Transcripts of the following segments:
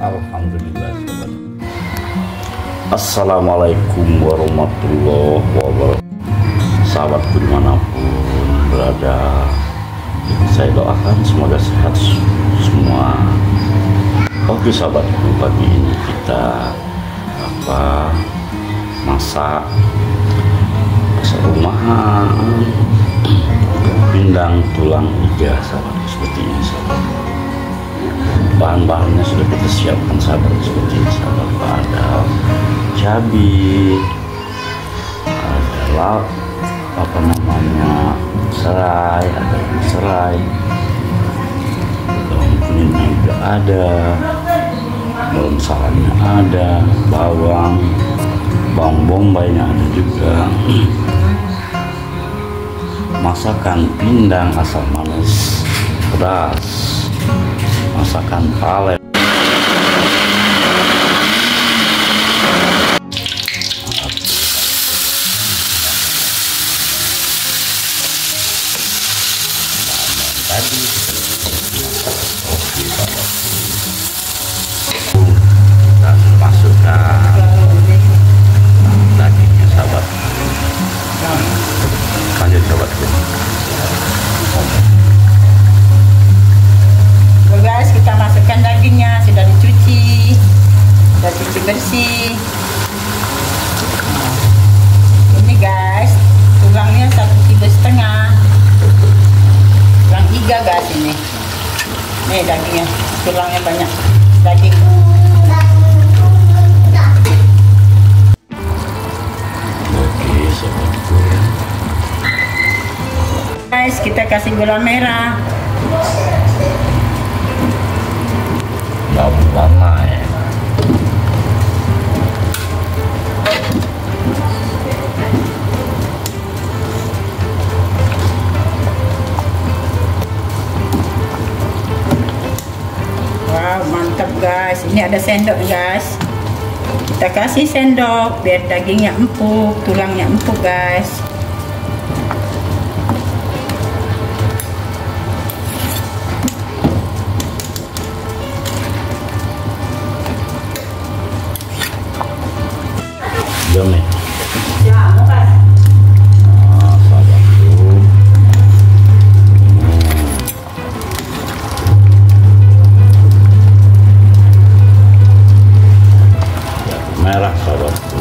Alhamdulillah sahabat. Assalamualaikum warahmatullahi wabarakatuh. Sahabatku dimanapun berada, saya doakan semoga sehat semua. Oke sahabatku, pagi ini kita masak rumahan pindang tulang iga sahabatku, seperti ini sahabat. Bahan-bahannya sudah kita siapkan sahabat, seperti ini sahabat. Ada cabai, ada serai, ada serai, daun kuningnya juga ada, daun salaknya ada, bawang bombaynya ada juga. Masakan pindang asam manis pedas, masakan pale. Tadi dan masukkan dagingnya sahabat. Lanjut sahabat. Guys, kita masukkan dagingnya, sudah dicuci, sudah cuci bersih. Ini guys, tulangnya 1,5 kg. Tulang iga guys ini. Nih dagingnya, tulangnya banyak daging. Oke sahabatku. Guys, kita kasih gula merah. Lama ya. Wow, mantap guys. Ini ada sendok guys. Kita kasih sendok biar dagingnya empuk, tulangnya empuk guys. Belum nih. Ya, makasih. Sahabatku. Merah sahabatku.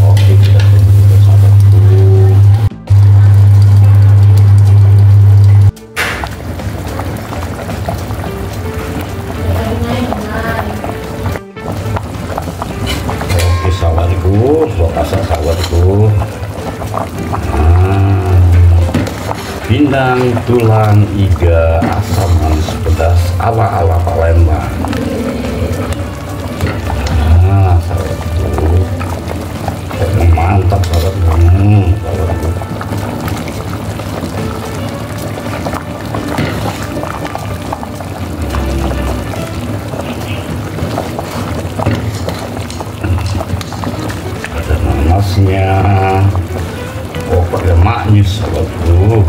Oke, kita tunggu sahabatku. Sahabatku, lokasi sahabatku. Pindang tulang iga asam manis pedas ala Palembang. Sahabatku, mantap sahabatku. Sahabatku. Nanasnya, pakai maknyus sahabatku.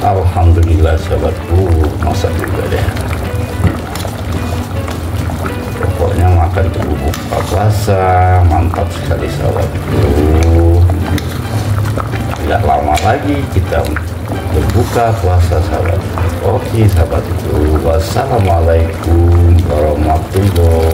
Alhamdulillah sahabatku, masak juga deh. Pokoknya makan ke buka puasa mantap sekali sahabatku. Tidak lama lagi kita berbuka puasa sahabat. Oke sahabatku, wassalamualaikum warahmatullahi